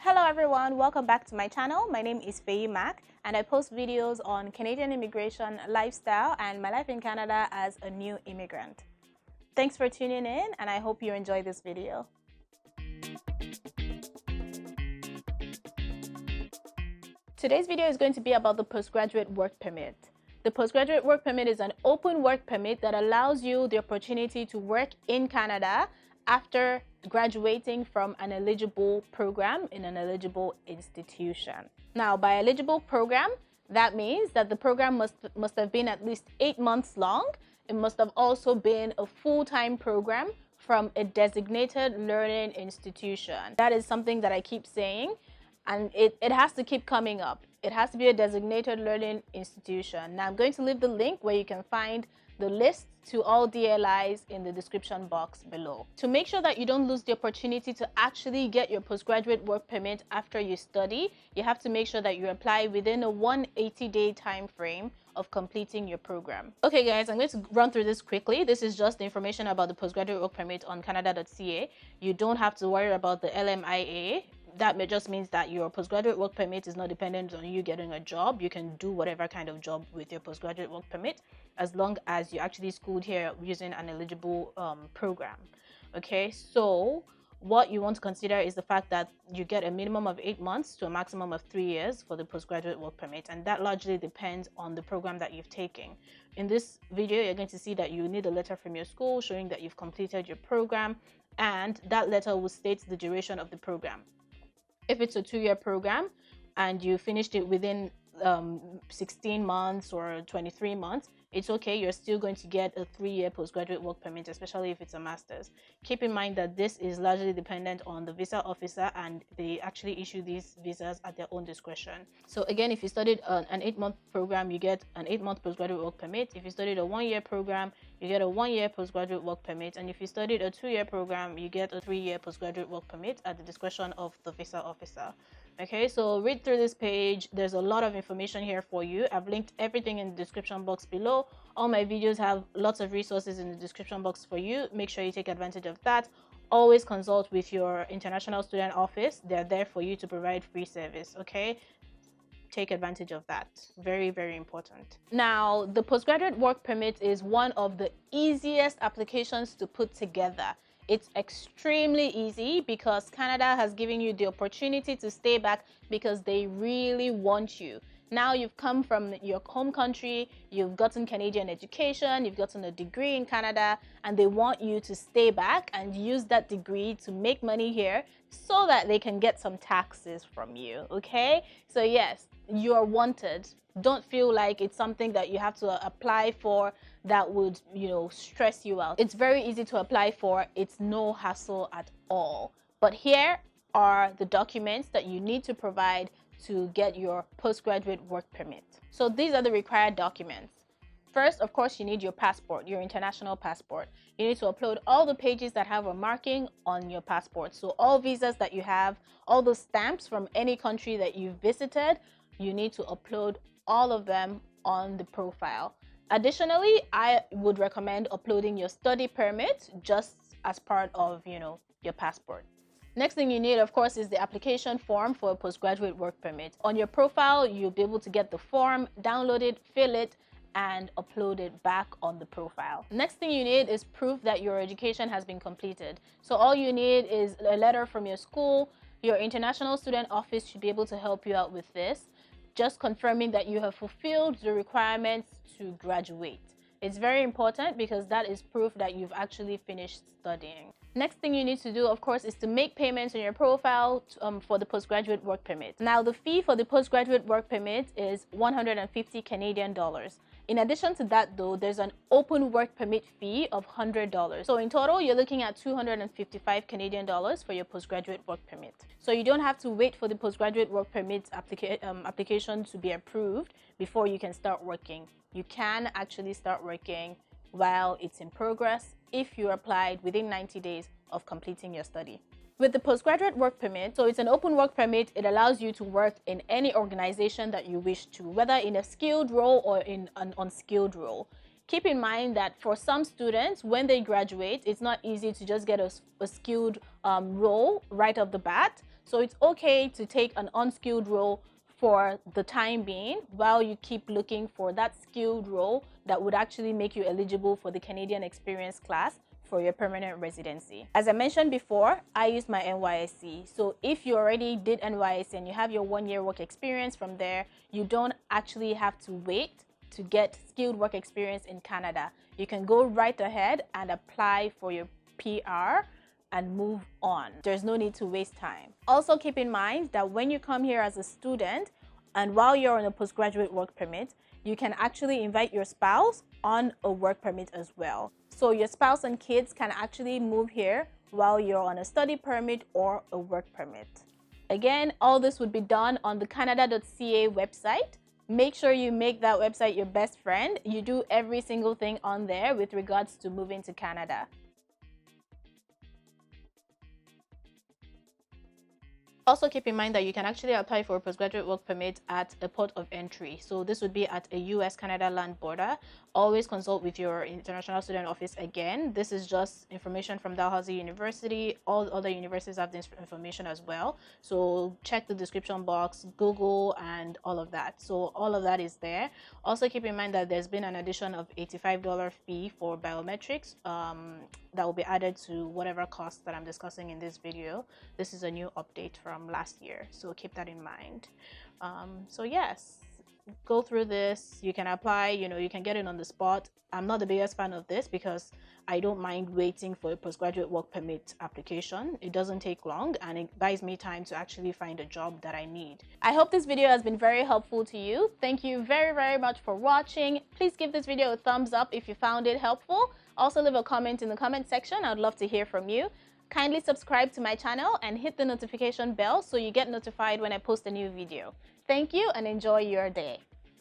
Hello everyone, welcome back to my channel. My name is Feyi Mac and I post videos on Canadian immigration, lifestyle and my life in Canada as a new immigrant. Thanks for tuning in and I hope you enjoy this video. Today's video is going to be about the postgraduate work permit. The postgraduate work permit is an open work permit that allows you the opportunity to work in Canada after graduating from an eligible program in an eligible institution. Now, by eligible program, that means that the program must have been at least 8 months long. It must have also been a full-time program from a designated learning institution. That is something that I keep saying, and it has to keep coming up. It has to be a designated learning institution. Now, I'm going to leave the link where you can find the list to all DLIs in the description box below. To make sure that you don't lose the opportunity to actually get your postgraduate work permit after you study, you have to make sure that you apply within a 180-day time frame of completing your program. Okay guys, I'm going to run through this quickly. This is just the information about the postgraduate work permit on canada.ca. You don't have to worry about the LMIA. That just means that your postgraduate work permit is not dependent on you getting a job. You can do whatever kind of job with your postgraduate work permit as long as you actually schooled here using an eligible program. Okay, so what you want to consider is the fact that you get a minimum of 8 months to a maximum of 3 years for the postgraduate work permit, and that largely depends on the program that you've taken. In this video, you're going to see that you need a letter from your school showing that you've completed your program, and that letter will state the duration of the program. If it's a 2-year program and you finished it within 16 months or 23 months, it's okay. You're still going to get a 3-year postgraduate work permit, especially if it's a master's. Keep in mind that this is largely dependent on the visa officer, and they actually issue these visas at their own discretion. So again, if you studied an 8-month program, you get an 8-month postgraduate work permit. If you studied a 1-year program, you get a 1-year postgraduate work permit. And if you studied a 2-year program, you get a 3-year postgraduate work permit at the discretion of the visa officer. Okay, so read through this page. There's a lot of information here for you. I've linked everything in the description box below. All my videos have lots of resources in the description box for you. Make sure you take advantage of that. Always consult with your international student office. They're there for you to provide free service. Okay, take advantage of that. Very, very important. Now, the postgraduate work permit is one of the easiest applications to put together. It's extremely easy because Canada has given you the opportunity to stay back because they really want you. Now you've come from your home country, you've gotten Canadian education, you've gotten a degree in Canada, and they want you to stay back and use that degree to make money here so that they can get some taxes from you, okay? So yes, you are wanted. Don't feel like it's something that you have to apply for that would, stress you out. It's very easy to apply for. It's no hassle at all. But here are the documents that you need to provide to get your postgraduate work permit. So these are the required documents. First, of course, you need your passport, your international passport. You need to upload all the pages that have a marking on your passport. So all visas that you have, all the stamps from any country that you've visited, you need to upload all of them on the profile. Additionally, I would recommend uploading your study permit just as part of, your passport. Next thing you need, of course, is the application form for a postgraduate work permit. On your profile, you'll be able to get the form, download it, fill it, and upload it back on the profile. Next thing you need is proof that your education has been completed. So all you need is a letter from your school. Your international student office should be able to help you out with this, just confirming that you have fulfilled the requirements to graduate. It's very important because that is proof that you've actually finished studying. Next thing you need to do, of course, is to make payments on your profile for the postgraduate work permit. Now, the fee for the postgraduate work permit is 150 Canadian dollars. In addition to that, though, there's an open work permit fee of $100. So in total, you're looking at 255 Canadian dollars for your postgraduate work permit. So you don't have to wait for the postgraduate work permit application to be approved before you can start working. You can actually start working while it's in progress if you applied within 90 days of completing your study. With the postgraduate work permit, so it's an open work permit, it allows you to work in any organization that you wish to, whether in a skilled role or in an unskilled role. Keep in mind that for some students, when they graduate, it's not easy to just get a skilled role right off the bat. So it's okay to take an unskilled role for the time being while you keep looking for that skilled role that would actually make you eligible for the Canadian Experience class for your permanent residency. As I mentioned before, I used my NYSC. So if you already did NYSC and you have your 1-year work experience from there, you don't actually have to wait to get skilled work experience in Canada. You can go right ahead and apply for your PR and move on. There's no need to waste time. Also keep in mind that when you come here as a student and while you're on a postgraduate work permit, you can actually invite your spouse on a work permit as well. So your spouse and kids can actually move here while you're on a study permit or a work permit. Again, all this would be done on the canada.ca website. Make sure you make that website your best friend. You do every single thing on there with regards to moving to Canada. Also keep in mind that you can actually apply for a postgraduate work permit at a port of entry. So this would be at a US-Canada land border. Always consult with your international student office again. This is just information from Dalhousie University. All other universities have this information as well. So check the description box, Google, and all of that. So all of that is there. Also keep in mind that there's been an addition of $85 fee for biometrics that will be added to whatever cost that I'm discussing in this video. This is a new update from last year, so keep that in mind. So yes, go through this. You can apply, you can get it on the spot. I'm not the biggest fan of this because I don't mind waiting for a postgraduate work permit application. It doesn't take long and it buys me time to actually find a job that I need. I hope this video has been very helpful to you. Thank you very, very much for watching. Please give this video a thumbs up if you found it helpful. Also leave a comment in the comment section. I'd love to hear from you. Kindly subscribe to my channel and hit the notification bell so you get notified when I post a new video. Thank you and enjoy your day.